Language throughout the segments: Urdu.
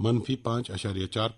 -5.4,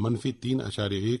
-3.1,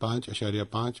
5.5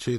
6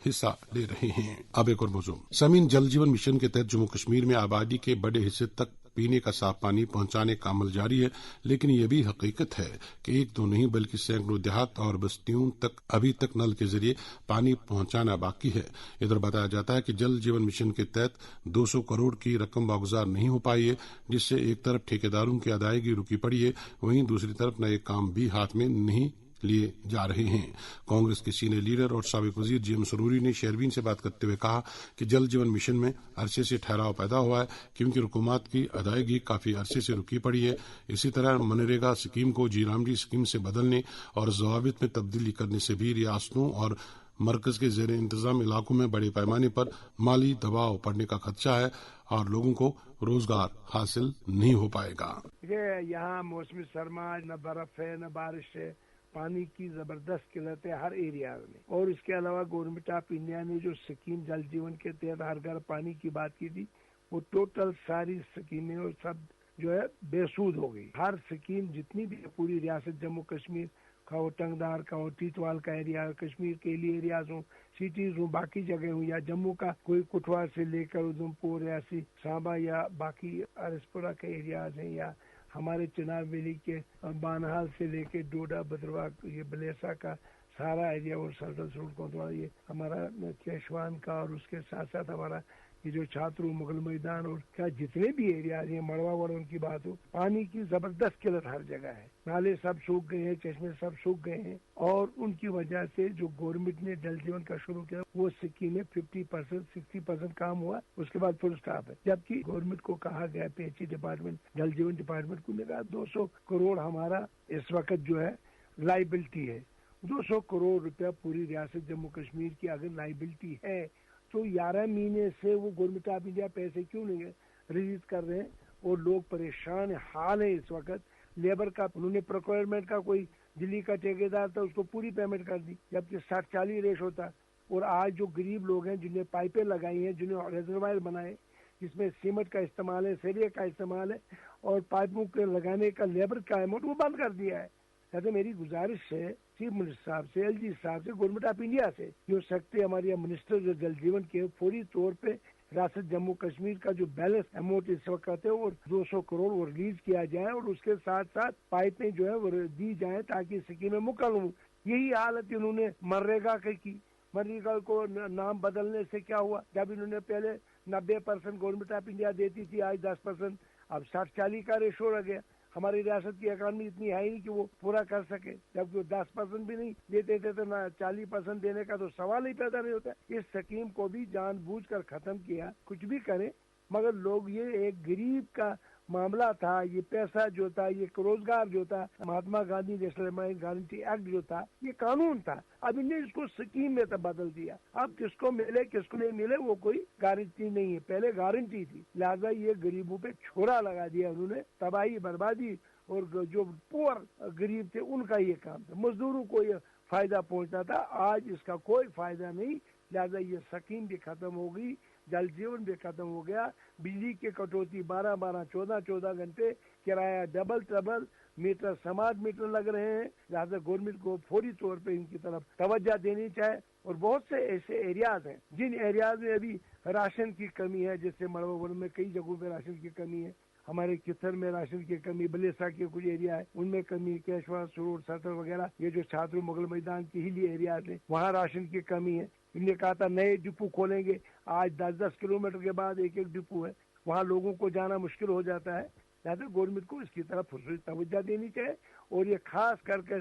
حصہ لے رہے ہیں۔ اب ایک اور موضوع، سامعین، جل جیون مشن کے تحت جموں کشمیر میں آبادی کے بڑے حصے تک پینے کا صاف پانی پہنچانے کا عمل جاری ہے، لیکن یہ بھی حقیقت ہے کہ ایک دو نہیں بلکہ سینکڑوں دیہات اور بستیوں تک ابھی تک نل کے ذریعے پانی پہنچانا باقی ہے۔ ادھر بتایا جاتا ہے کہ جل جیون مشن کے تحت 200 کروڑ کی رقم واگزار نہیں ہو پائی ہے، جس سے ایک طرف ٹھیکیداروں کی ادائیگی رکی پڑی ہے، وہیں دوسری طرف نئے کام بھی ہاتھ میں نہیں لیے جا رہے ہیں۔ کانگریس کے سینئر لیڈر اور سابق وزیر جی ایم سروری نے شیربین سے بات کرتے ہوئے کہا کہ جل جیون مشن میں عرصے سے ٹھہراؤ پیدا ہوا ہے، کیونکہ حکومت کی ادائیگی کافی عرصے سے رکی پڑی ہے۔ اسی طرح منریگا اسکیم کو جی رام جی اسکیم سے بدلنے اور ضوابط میں تبدیلی کرنے سے بھی ریاستوں اور مرکز کے زیر انتظام علاقوں میں بڑے پیمانے پر مالی دباؤ پڑنے کا خدشہ ہے اور لوگوں کو روزگار حاصل نہیں ہو پائے گا۔ یہاں موسم سرما، نہ برف ہے نہ بارش ہے، پانی کی زبردست قلت ہے ہر ایریا میں، اور اس کے علاوہ گورنمنٹ آف انڈیا نے جو سکیم جل جیون کے تحت ہر گھر پانی کی بات کی تھی، وہ ٹوٹل ساری سکیمیں اور سب جو ہے بے سود ہو گئی۔ ہر سکیم جتنی بھی پوری ریاست جموں کشمیر کا ہو، ٹنگدار کا ہو، ٹیٹوال کا ایریا، کشمیر کے لیے ایریاز ہوں، سٹیز ہوں، باقی جگہ ہوں، یا جموں کا کوئی کٹھوا سے لے کر ادھمپور، ریاسی، سانبا یا باقی ارسپورہ کے ایریاز ہیں، یا ہمارے چناب ویلی کے بانہال سے لے کے ڈوڈا، بدروا، یہ بلیسا کا سارا ایریا، اور سرسل سروٹ کوتواڑ، یہ ہمارا کیشوان کا، اور اس کے ساتھ ساتھ ہمارا یہ جو چھاترو، مغل میدان، اور کیا جتنے بھی ایریاز ہیں، مڑوا وڑوں کی بات ہو، پانی کی زبردست قلت ہر جگہ ہے۔ نالے سب سوکھ گئے ہیں، چشمے سب سوکھ گئے ہیں، اور ان کی وجہ سے جو گورنمنٹ نے جل جیون کا شروع کیا وہ سکیمیں 50%، 60% کام ہوا، اس کے بعد فل اسٹاپ ہے۔ جبکہ گورنمنٹ کو کہا گیا، P H E department, Jal Jeevan department کو نے کہا 200 کروڑ ہمارا اس وقت جو ہے لائبلٹی ہے۔ 200 کروڑ روپیہ پوری ریاست جموں کشمیر کی اگر لائبلٹی ہے تو 11 مہینے سے وہ گورنمنٹ آف انڈیا پیسے کیوں نہیں ریلیز کر رہے ہیں، اور لوگ پریشان حال ہیں اس وقت۔ لیبر کا انہوں نے پروکیورمنٹ کا، کوئی دلی کا ٹھیکیدار تھا، اس کو پوری پیمنٹ کر دی، جبکہ 60-40 ریش ہوتا۔ اور آج جو غریب لوگ ہیں جنہیں پائپیں لگائی ہیں، جنہیں ریزروائر بنائے جس میں سیمنٹ کا استعمال ہے، سیرے کا استعمال ہے، اور پائپوں کے لگانے کا لیبر کا اماؤنٹ وہ بند کر دیا ہے۔ لہٰذا میری گزارش ہے چیف منسٹر صاحب سے، ایل جی صاحب سے، گورنمنٹ آف انڈیا سے، جو سکتے ہمارے منسٹر جو جل جیون کے، فوری طور پہ ریاست جموں کشمیر کا جو بیلنس اماؤنٹ اس وقت ہے وہ 200 کروڑ وہ ریلیز کیا جائے، اور اس کے ساتھ ساتھ پائپیں جو ہے وہ دی جائیں تاکہ سکیمیں مکمل ہوں۔ یہی حالت انہوں نے منریگا کی۔ منریگا کو نام بدلنے سے کیا ہوا؟ جب انہوں نے پہلے 90% گورنمنٹ آف انڈیا دیتی تھی، آج 10%، اب 60-40 کا ریشو رہ گیا۔ ہماری ریاست کی اکانومی اتنی ہے نہیں کہ وہ پورا کر سکے، جب وہ 10% بھی نہیں دیتے تھے تو نہ 40% دینے کا تو سوال ہی پیدا نہیں ہوتا۔ اس سکیم کو بھی جان بوجھ کر ختم کیا، کچھ بھی کریں، مگر لوگ یہ ایک غریب کا معاملہ تھا، یہ پیسہ جو تھا، یہ روزگار جو تھا، Mahatma Gandhi national guarantee act جو تھا، یہ قانون تھا، اب انہیں اس کو سکیم میں بدل دیا۔ اب کس کو ملے کس کو نہیں ملے وہ کوئی گارنٹی نہیں ہے، پہلے گارنٹی تھی، لہذا یہ غریبوں پہ چھوڑا لگا دیا انہوں نے، تباہی بربادی، اور جو پور غریب تھے ان کا یہ کام تھا، مزدوروں کو یہ فائدہ پہنچتا تھا، آج اس کا کوئی فائدہ نہیں، لہذا یہ سکیم بھی ختم ہو گئی، جل جیون بھی ختم ہو گیا، بجلی کی کٹوتی 12-12، 14-14 گھنٹے، کرایہ double trouble, meter smart meter لگ رہے ہیں، لہذا گورنمنٹ کو فوری طور پہ ان کی طرف توجہ دینی چاہے۔ اور بہت سے ایسے ایریاز ہیں جن ایریاز میں ابھی راشن کی کمی ہے، جیسے مڑوا میں کئی جگہوں پہ راشن کی کمی ہے، ہمارے کتھر میں راشن کی کمی، بلیسا کے کچھ ایریا ہے ان میں کمی، کیشوا، سروٹ، سرسل وغیرہ، یہ جو چھاترو، مغل میدان کی ہلی ایریاز ہیں وہاں راشن کی کمی ہے۔ ان نے کہا تھا نئے ڈپو کھولیں گے، آج 10-10 کلومیٹر کے بعد ایک ڈپو ہے، وہاں لوگوں کو جانا مشکل ہو جاتا ہے، لہٰذا گورنمنٹ کو اس کی طرف خصوصی توجہ دینی چاہیے، اور یہ خاص کر کے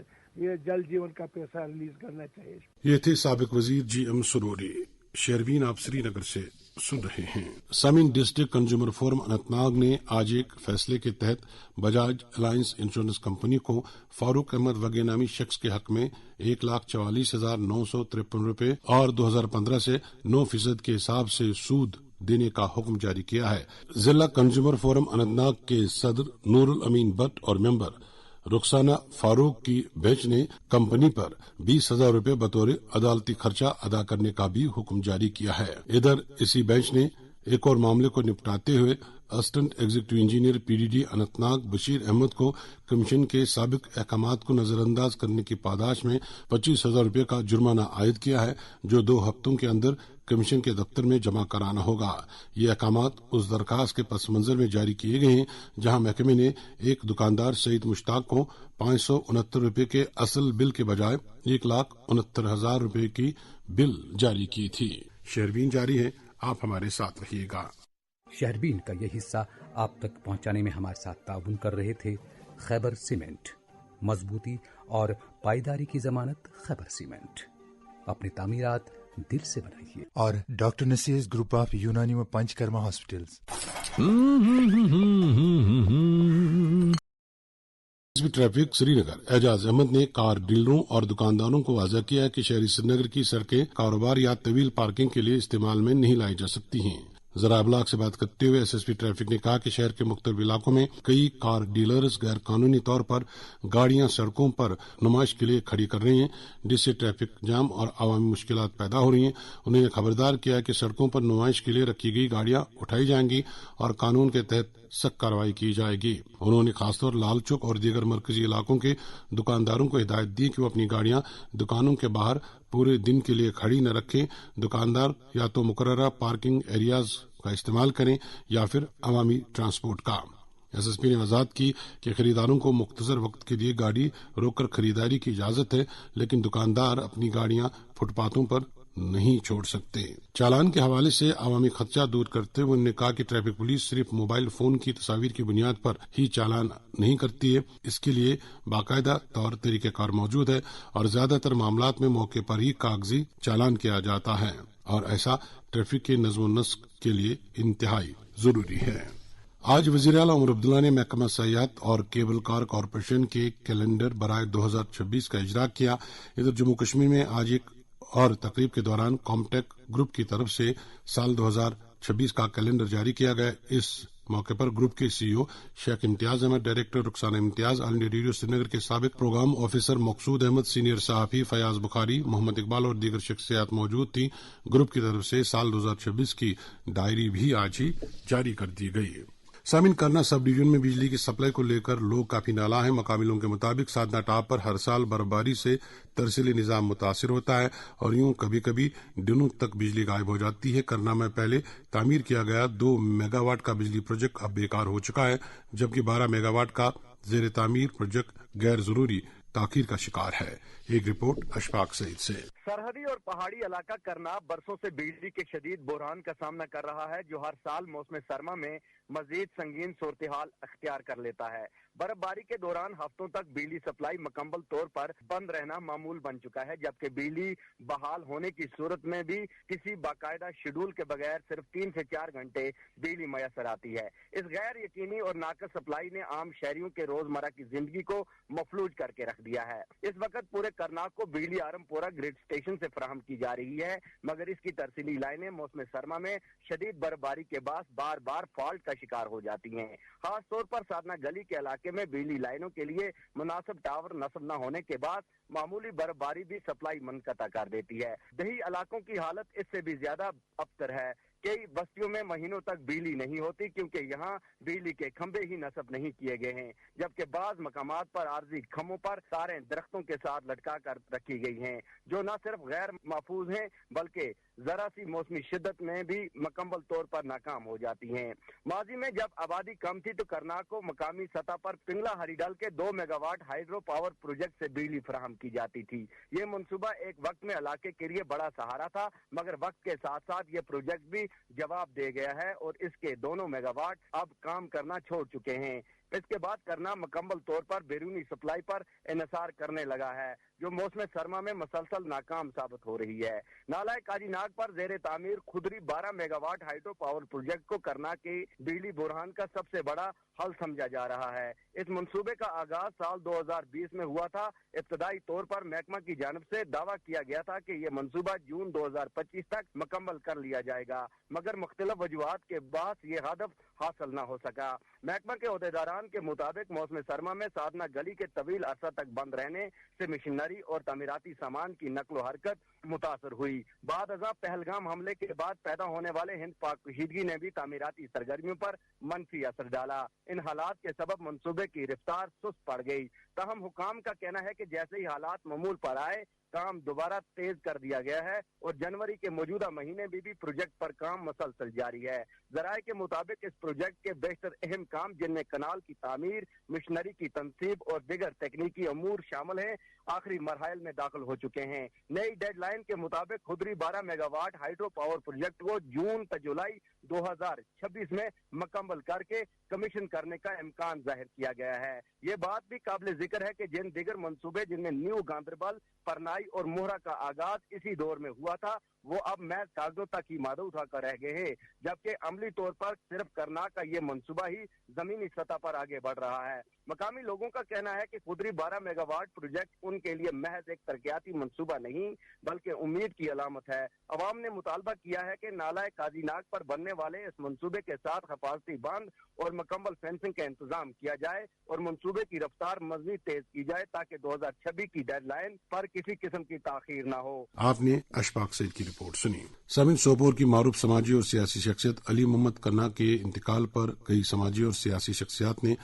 یہ جل جیون کا پیسہ ریلیز کرنا چاہیے۔ یہ تھے سابق وزیر جی ایم سروری۔ شیربین آپ سری نگر سے سن رہے ہیں۔ سامعین، district consumer forum Anant Nag نے آج ایک فیصلے کے تحت بجاج الائنس انشورنس کمپنی کو فاروق احمد وگے نامی شخص کے حق میں 1,44,953 روپے اور 2015 سے 9% کے حساب سے سود دینے کا حکم جاری کیا ہے۔ ضلع کنزیومر فورم اننت ناگ کے صدر نور الامین بٹ اور ممبر رخسانہ فاروق کی بینچ نے کمپنی پر 20,000 روپے بطور عدالتی خرچہ ادا کرنے کا بھی حکم جاری کیا ہے۔ ادھر اسی بینچ نے ایک اور معاملے کو نپٹاتے ہوئے assistant executive engineer PDD Anantnag Bashir Ahmad کو کمیشن کے سابق احکامات کو نظر انداز کرنے کی پاداش میں 25,000 روپے کا جرمانہ عائد کیا ہے، جو 2 ہفتوں کے اندر کمیشن کے دفتر میں جمع کرانا ہوگا۔ یہ احکامات اس درخواست کے پس منظر میں جاری کیے گئے ہیں جہاں محکمے نے ایک دکاندار سعید مشتاق کو 569 روپے کے اصل بل کے بجائے 1,69,000 روپے کی بل جاری کی تھی۔ شہربین جاری ہے، آپ ہمارے ساتھ رہیے گا۔ شہربین کا یہ حصہ آپ تک پہنچانے میں ہمارے ساتھ تعاون کر رہے تھے خیبر سیمنٹ، مضبوطی اور پائیداری کی ضمانت خیبر سیمنٹ، اپنی تعمیرات دل سے بنائیے۔ اور ڈاکٹر نسیز گروپ آف یونانی و پنچ کرما ہاسپٹلز۔ ٹریفک سری نگر اعجاز احمد نے کار ڈیلروں اور دکانداروں کو واضح کیا ہے کہ شہری سری نگر کی سڑکیں کاروبار یا طویل پارکنگ کے لیے استعمال میں نہیں لائی جا سکتی ہیں۔ ذرائع ابلاغ سے بات کرتے ہوئے SSP ٹریفک نے کہا کہ شہر کے مختلف علاقوں میں کئی کار ڈیلرز غیر قانونی طور پر گاڑیاں سڑکوں پر نمائش کے لیے کھڑی کر رہے ہیں، جس سے ٹریفک جام اور عوامی مشکلات پیدا ہو رہی ہیں۔ انہوں نے خبردار کیا کہ سڑکوں پر نمائش کے لیے رکھی گئی گاڑیاں اٹھائی جائیں گی اور قانون کے تحت سخت کارروائی کی جائے گی۔ انہوں نے خاص طور لال چوک اور دیگر مرکزی علاقوں کے دکانداروں کو ہدایت دی کہ وہ اپنی گاڑیاں دکانوں کے باہر پورے دن کے لیے کھڑی نہ رکھیں۔ دکاندار یا تو مقررہ پارکنگ ایریاز کا استعمال کریں یا پھر عوامی ٹرانسپورٹ کا۔ SSP نے وضاحت کی کہ خریداروں کو مختصر وقت کے لیے گاڑی روک کر خریداری کی اجازت ہے، لیکن دکاندار اپنی گاڑیاں فٹ پاتھوں پر نہیں چھوڑ سکتے۔ چالان کے حوالے سے عوامی خدشہ دور کرتے ہوئے انہوں نے کہا کہ ٹریفک پولیس صرف موبائل فون کی تصاویر کی بنیاد پر ہی چالان نہیں کرتی ہے، اس کے لیے باقاعدہ طور طریقہ کار موجود ہے اور زیادہ تر معاملات میں موقع پر ہی کاغذی چالان کیا جاتا ہے، اور ایسا ٹریفک کے نظم و نسق کے لیے انتہائی ضروری ہے۔ آج وزیر اعلیٰ عمر عبداللہ نے محکمہ سیاحت اور کیبل کار کارپوریشن کے کیلنڈر برائے 2026 کا اجرا کیا۔ ادھر جموں کشمیر میں آج ایک اور تقریب کے دوران کامٹیک گروپ کی طرف سے سال 2026 کا کیلنڈر جاری کیا گیا۔ اس موقع پر گروپ کے CEO شیخ امتیاز احمد، ڈائریکٹر رخسانہ امتیاز، آل انڈیا ریڈیو سری نگر کے سابق پروگرام آفیسر مقصود احمد، سینئر صحافی فیاض بخاری، محمد اقبال اور دیگر شخصیات موجود تھیں۔ گروپ کی طرف سے سال 2026 کی ڈائری بھی آج ہی جاری کر دی گئی۔ سامعین، کرنا سب ڈویژن میں بجلی کی سپلائی کو لے کر لوگ کافی نالاں ہیں۔ مقامی لوگوں کے مطابق سادنا ٹاپ پر ہر سال برفباری سے ترسیلی نظام متاثر ہوتا ہے اور یوں کبھی کبھی دنوں تک بجلی غائب ہو جاتی ہے۔ کرنا میں پہلے تعمیر کیا گیا 2 میگا واٹ کا بجلی پروجیکٹ اب بیکار ہو چکا ہے، جبکہ 12 میگا واٹ کا زیر تعمیر پروجیکٹ غیر ضروری تاخیر کا شکار ہے۔ ایک رپورٹ اشفاق سعید سے۔ سرحدی اور پہاڑی علاقہ کرنا برسوں سے بجلی کے شدید بحران کا سامنا کر رہا ہے، جو ہر سال موسم سرما میں مزید سنگین صورتحال اختیار کر لیتا ہے۔ برف باری کے دوران ہفتوں تک بجلی سپلائی مکمل طور پر بند رہنا معمول بن چکا ہے، جبکہ بجلی بحال ہونے کی صورت میں بھی کسی باقاعدہ شیڈول کے بغیر صرف 3 سے 4 گھنٹے بجلی میسر آتی ہے۔ اس غیر یقینی اور ناقص سپلائی نے عام شہریوں کے روزمرہ کی زندگی کو مفلوج کر کے رکھ دیا ہے۔ اس وقت پورے کرناک کو بجلی آرم پورہ گریڈ اسٹیشن سے فراہم کی جا رہی ہے، مگر اس کی ترسیلی لائنیں موسم سرما میں شدید برف باری کے باعث بار بار فالٹ کا شکار ہو جاتی ہیں۔ خاص طور پر سادنا گلی کے علاقے میں بجلی لائنوں کے لیے مناسب ٹاور نصب نہ ہونے کے بعد معمولی برف باری بھی سپلائی منقطع کر دیتی ہے۔ دیہی علاقوں کی حالت اس سے بھی زیادہ ابتر ہے۔ کئی بستیوں میں مہینوں تک بجلی نہیں ہوتی کیونکہ یہاں بجلی کے کھمبے ہی نصب نہیں کیے گئے ہیں، جبکہ بعض مقامات پر عارضی کھمبوں پر تاریں درختوں کے ساتھ لٹکا کر رکھی گئی ہیں، جو نہ صرف غیر محفوظ ہیں بلکہ ذرا سی موسمی شدت میں بھی مکمل طور پر ناکام ہو جاتی ہیں۔ ماضی میں جب آبادی کم تھی تو کرناک کو مقامی سطح پر پنگلا ہری ڈال کے 2 mega what hydro power project سے بجلی فراہم کی جاتی تھی۔ یہ منصوبہ ایک وقت میں علاقے کے لیے بڑا سہارا تھا، مگر وقت کے ساتھ ساتھ یہ پروجیکٹ بھی جواب دے گیا ہے اور اس کے دونوں میگا واٹ اب کام کرنا چھوڑ چکے ہیں۔ اس کے بعد کرنا مکمل طور پر بیرونی سپلائی پر انحصار کرنے لگا ہے، جو موسم سرما میں مسلسل ناکام ثابت ہو رہی ہے۔ نالہ کاجی ناگ پر زیر تعمیر خدری 12 mega what hydro power project کو کرنا کے بجلی بحران کا سب سے بڑا حل سمجھا جا رہا ہے۔ اس منصوبے کا آغاز سال 2020 میں ہوا تھا۔ ابتدائی طور پر محکمہ کی جانب سے دعویٰ کیا گیا تھا کہ یہ منصوبہ جون 2025 تک مکمل کر لیا جائے گا، مگر مختلف وجوہات کے باعث یہ ہدف حاصل نہ ہو سکا۔ محکمہ کے عہدیداران بحران کے مطابق موسم سرما میں سادنا گلی کے طویل عرصہ تک بند رہنے سے مشینری اور تعمیراتی سامان کی نقل و حرکت متاثر ہوئی۔ بعد ازاں پہلگام حملے کے بعد پیدا ہونے والے ہند پاک کشیدگی نے بھی تعمیراتی سرگرمیوں پر منفی اثر ڈالا۔ ان حالات کے سبب منصوبے کی رفتار سست پڑ گئی۔ تاہم حکام کا کہنا ہے کہ جیسے ہی حالات معمول پر آئے کام دوبارہ تیز کر دیا گیا ہے اور جنوری کے موجودہ مہینے میں بھی پروجیکٹ پر کام مسلسل جاری ہے۔ ذرائع کے مطابق اس پروجیکٹ کے بیشتر اہم کام جن میں کنال کی تعمیر، مشنری کی تنصیب اور دیگر تکنیکی امور شامل ہیں، آخری مراحل میں داخل ہو چکے ہیں۔ نئی ڈیڈ لائن کے مطابق خدری 12 mega what hydro power project کو جون تا جولائی 2026 میں مکمل کر کے کمیشن کرنے کا امکان ظاہر کیا گیا ہے۔ یہ بات بھی قابل ذکر ہے کہ جن دیگر منصوبے جن میں نیو گاندربل، پرنائی اور موہرا کا آغاز اسی دور میں ہوا تھا وہ اب محض کاغذوں تک ہی مادہ اٹھا کر رہ گئے ہیں، جبکہ عملی طور پر صرف کرناک کا یہ منصوبہ ہی زمینی سطح پر آگے بڑھ رہا ہے۔ مقامی لوگوں کا کہنا ہے کہ خدری 12 میگا واٹ پروجیکٹ ان کے لیے محض ایک ترقیاتی منصوبہ نہیں بلکہ امید کی علامت ہے۔ عوام نے مطالبہ کیا ہے کہ نالہ قاضی ناگ پر بننے والے اس منصوبے کے ساتھ حفاظتی بند اور مکمل فینسنگ کا انتظام کیا جائے اور منصوبے کی رفتار مزید تیز کی جائے تاکہ 2026 کی ڈیڈ لائن پر کسی قسم کی تاخیر نہ ہو۔ آپ نے اشفاق سعید کی رپورٹ سنی۔ سامعین، سوپور کی معروف سماجی اور سیاسی شخصیت علی محمد کرنا کے انتقال پر کئی سماجی اور سیاسی شخصیات نے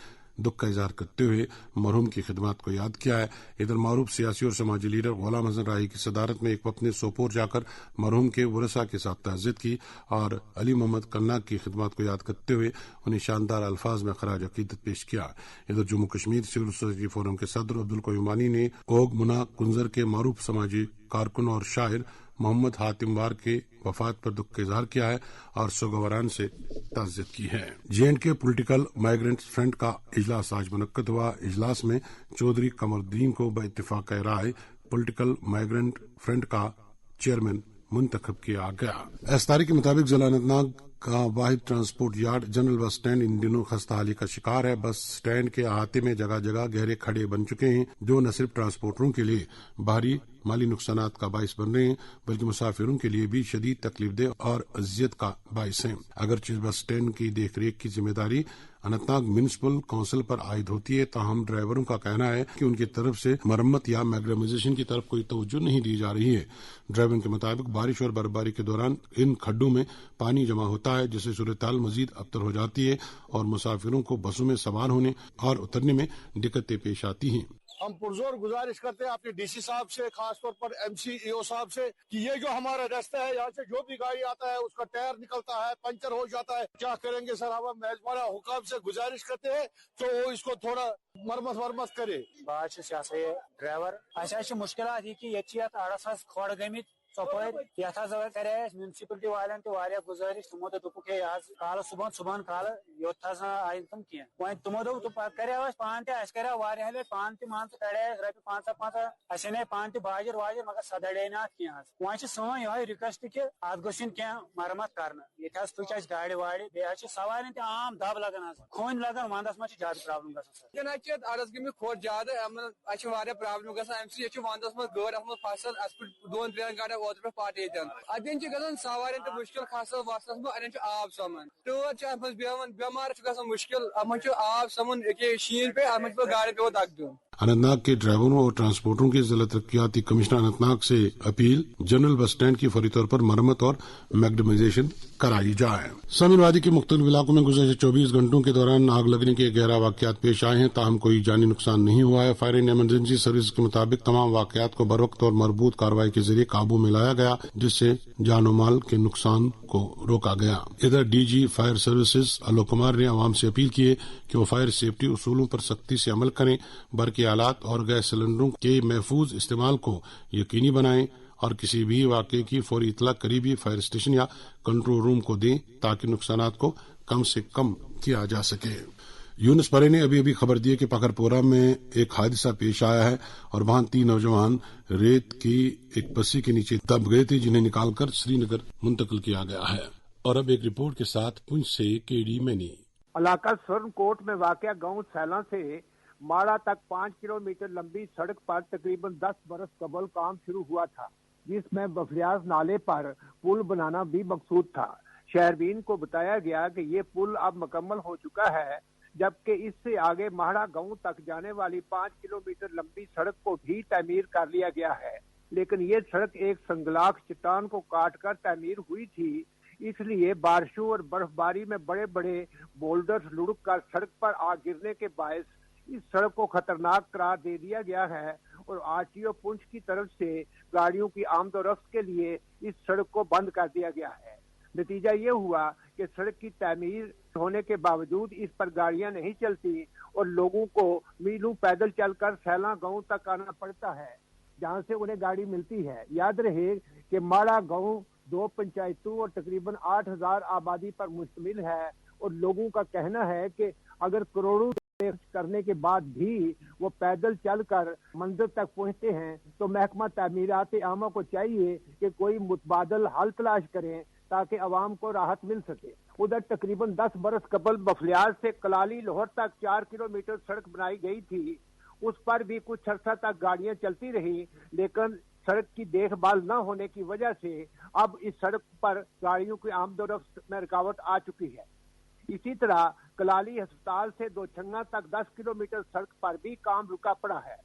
دکھ کا اظہار کرتے ہوئے مرحوم کی خدمات کو یاد کیا ہے۔ ادھر معروف سیاسی اور سماجی لیڈر غلام حسن راہی کی صدارت میں ایک وفد نے سوپور جا کر مرحوم کے ورثاء کے ساتھ تعزیت کی اور علی محمد کرنا کی خدمات کو یاد کرتے ہوئے انہیں شاندار الفاظ میں خراج عقیدت پیش کیا۔ ادھر Jammu Kashmir civil society forum کے صدر عبدالقیومانی نے اوگ منا کنزر کے معروف سماجی کارکن اور شاعر محمد حاتم وار کے وفات پر دکھ کا اظہار کیا ہے اور سوگواران سے تعزیت کی ہے۔ J&K پولیٹیکل مائیگرنٹ فرنٹ کا اجلاس آج منعقد ہوا۔ اجلاس میں چودھری قمر الدین کو باتفاق رائے پولیٹیکل مائیگرنٹ فرنٹ کا چیئرمین منتخب کیا گیا۔ استاری کے مطابق ضلع اننت ناگ کا واحد transport yard general bus stand in دنوں خستہ حالی کا شکار ہے۔ بس اسٹینڈ کے احاطے میں جگہ جگہ گہرے کھڈے بن چکے ہیں جو نہ صرف ٹرانسپورٹروں کے لیے بھاری مالی نقصانات کا باعث بن رہے ہیں بلکہ مسافروں کے لیے بھی شدید تکلیف دہ اور اذیت کا باعث ہیں۔ اگرچہ بس اسٹینڈ کی دیکھ ریکھ کی ذمہ داری اننت ناگ میونسپل کونسل پر عائد ہوتی ہے، تاہم ڈرائیوروں کا کہنا ہے کہ ان کی طرف سے مرمت یا میگڈمائزیشن کی طرف کوئی توجہ نہیں دی جا رہی ہے۔ ڈرائیوروں کے مطابق بارش اور برفباری کے دوران ان کھڈوں میں پانی جمع ہوتا ہے جس سے صورتحال مزید ابتر ہو جاتی ہے اور مسافروں کو بسوں میں سوار ہونے اور اترنے میں دقتیں پیش آتی ہیں۔ ہم پرزور گزارش کرتے ہیں اپنے ڈی سی صاحب سے، خاص طور پر MCEO صاحب سے کہ یہ جو ہمارا راستہ ہے یہاں سے جو بھی گاڑی آتا ہے اس کا ٹائر نکلتا ہے، پنچر ہو جاتا ہے، کیا کریں گے سر؟ ہم میزبانہ حکام سے گزارش کرتے ہیں تو وہ اس کو تھوڑا مرمت کرے۔ بات یہ ڈرائیور اچھا مشکلات یہ کہ یہ اڑس کھوڑ گمت ژپٲرۍ یتھ کرے میونسپلٹی والن تہ گزارش تمو دوٚپُکھ ہے کالہ صبحن کالہ یوت آئی تم کی وۄنۍ تمو دوٚپ کرے پان تہ اسہِ کرے واریاہ لٹہِ پان تہ مان ژٕ کڑے رۄپیہِ 500 اسہِ انے پان تہ باجر واجر مگر سۄ دڑے نہٕ اتھ کینٛہہ حظ۔ وۄنۍ چھِ سٲنۍ یہے رِکویسٹ کہ اتھ گوٚژھ یُن کینٛہہ مرمت کرنہٕ۔ ییٚتہِ حظ پھٕچ اسہِ گاڑِ واڑِ بیٚیہِ حظ چھِ سوارٮ۪ن تہ عام دب لگان حظ، کھوٚنۍ لگان ونٛدس منٛز چھِ زیادٕ پرابلم گژھان سر۔ چھِ اڑس گٔمٕتۍ کھۄڑ زیادٕ اسہِ چھِ واریاہ پرابلم گژھان امہِ سۭتۍ ییٚتہِ چھِ ونٛدس منٛز گٲڑۍ اتھ منٛز پھسان اسہِ پھٕٹ 2-3 گاڑٮ۪ن اوترٕ پٮ۪ٹھ پٹ ییٚتٮ۪ن اتٮ۪ن چھِ گژھان سوارٮ۪ن تہِ مُشکل کھسنس وسنس منٛز اڑٮ۪ن چھُ آب سمان تۭر چھِ اتھ منٛز بیہوان بٮ۪مار چھُ گژھان مُشکل اتھ منٛز چھُ آب سمان ییٚکیٛاہ شیٖن پیٚیہِ اتھ منٛز چھُ پتہٕ گاڑٮ۪ن پیٚوان دکہٕ دیُن۔ اننت ناگ کے ڈرائیوروں اور ٹرانسپورٹروں کے ضلع ترقیاتی کمشنر اننت ناگ سے اپیل جنرل بس اسٹینڈ کی فوری طور پر مرمت اور میگڈمائزیشن کرائی جائے۔ سامعین، وادی کے مختلف علاقوں میں گزشتہ 24 گھنٹوں کے دوران آگ لگنے کے 11 واقعات پیش آئے ہیں، تاہم کوئی جانی نقصان نہیں ہوا ہے۔ فائر اینڈ ایمرجنسی سروس کے مطابق تمام واقعات کو بروقت اور مربوط کارروائی کے ذریعے قابو میں لایا گیا جس سے جان و مال کے نقصان کو روکا گیا۔ ادھر DG fire services Alok Kumar نے عوام سے اپیل کی ہے کہ وہ فائر سیفٹی اصولوں پر سختی سے عمل کریں، برقی آلات اور گیس سلنڈروں کے محفوظ استعمال کو یقینی بنائیں اور کسی بھی واقعے کی فوری اطلاع قریبی فائر اسٹیشن یا کنٹرول روم کو دیں تاکہ نقصانات کو کم سے کم کیا جا سکے۔ یونس پرے نے ابھی خبر دی کہ پکھرپورہ میں ایک حادثہ پیش آیا ہے اور وہاں 3 نوجوان ریت کی ایک پسی کے نیچے دب گئے تھے جنہیں نکال کر سری نگر منتقل کیا گیا ہے۔ اور اب ایک رپورٹ کے ساتھ پونچھ سے KD مینی۔ علاقہ سرن کوٹ میں واقع گاؤں سیلاں سے ماڑا تک 5 کلومیٹر لمبی سڑک پر تقریباً 10 برس قبل کام شروع ہوا تھا جس میں بفریاز نالے پر پل بنانا بھی مقصود تھا۔ شہرین کو بتایا گیا کہ یہ پل اب مکمل ہو چکا ہے جبکہ اس سے آگے ماہڑا گاؤں تک جانے والی 5 کلومیٹر لمبی سڑک کو بھی تعمیر کر لیا گیا ہے، لیکن یہ سڑک ایک سنگلاخ چٹان کو کاٹ کر تعمیر ہوئی تھی، اس لیے بارشوں اور برف باری میں بڑے بڑے بولڈرز لڑک کر سڑک پر آ گرنے کے باعث اس سڑک کو خطرناک قرار دے دیا گیا ہے اور RTO پونچھ کی طرف سے گاڑیوں کی آمد و رفت کے لیے اس سڑک کو بند کر دیا گیا ہے۔ نتیجہ یہ ہوا کہ سڑک کی تعمیر ہونے کے باوجود اس پر گاڑیاں نہیں چلتی اور لوگوں کو میلوں پیدل چل کر سیلاں گاؤں تک آنا پڑتا ہے جہاں سے انہیں گاڑی ملتی ہے۔ یاد رہے کہ ماڑا گاؤں 2 پنچایتوں اور تقریباً 8000 آبادی پر مشتمل ہے اور لوگوں کا کہنا ہے کہ اگر کروڑوں کرنے کے بعد بھی وہ پیدل چل کر منزل تک پہنچتے ہیں تو محکمہ تعمیرات عامہ کو چاہیے کہ کوئی متبادل حل تلاش کریں تاکہ عوام کو راحت مل سکے۔ ادھر تقریباً 10 برس قبل بفلیاز سے کلالی لاہور تک 4 کلومیٹر سڑک بنائی گئی تھی، اس پر بھی کچھ عرصہ تک گاڑیاں چلتی رہی، لیکن سڑک کی دیکھ بھال نہ ہونے کی وجہ سے اب اس سڑک پر گاڑیوں کی آمد و رفت میں رکاوٹ آ چکی ہے۔ اسی طرح کلالی ہسپتال سے دوچنگا تک 10 کلومیٹر سڑک پر بھی کام رکا پڑا ہے۔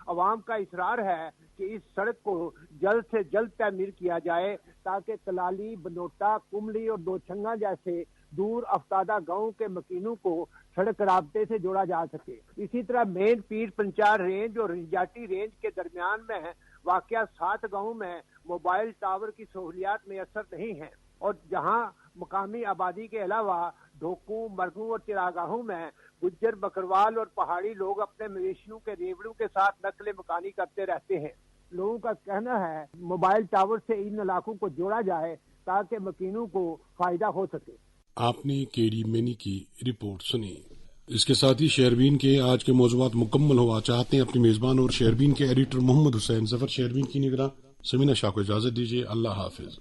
عوام کا اصرار ہے کہ اس سڑک کو جلد سے جلد تعمیر کیا جائے تاکہ کلالی، بنوٹا، کملی اور دوچنگا جیسے دور افتادہ گاؤں کے مکینوں کو سڑک رابطے سے جوڑا جا سکے۔ اسی طرح مین پیر پنچار رینج اور رنجاٹی رینج کے درمیان میں واقع 7 گاؤں میں موبائل ٹاور کی سہولیات میسر نہیں ہیں اور جہاں مقامی آبادی کے علاوہ ڈھوکوں، مرگوں اور چراگاہوں میں گجر، بکروال اور پہاڑی لوگ اپنے مویشیوں کے ریوڑوں کے ساتھ نقل مکانی کرتے رہتے ہیں۔ لوگوں کا کہنا ہے موبائل ٹاور سے ان علاقوں کو جوڑا جائے تاکہ مکینوں کو فائدہ ہو سکے۔ آپ نے کیری مینی کی رپورٹ سنی۔ اس کے ساتھ ہی شہربین کے آج کے موضوعات مکمل ہوا چاہتے ہیں اپنے میزبان اور شہربین کے ایڈیٹر محمد حسین ظفر شہربین کی نگراں سمینہ شاہ کو اجازت دیجیے۔ اللہ حافظ۔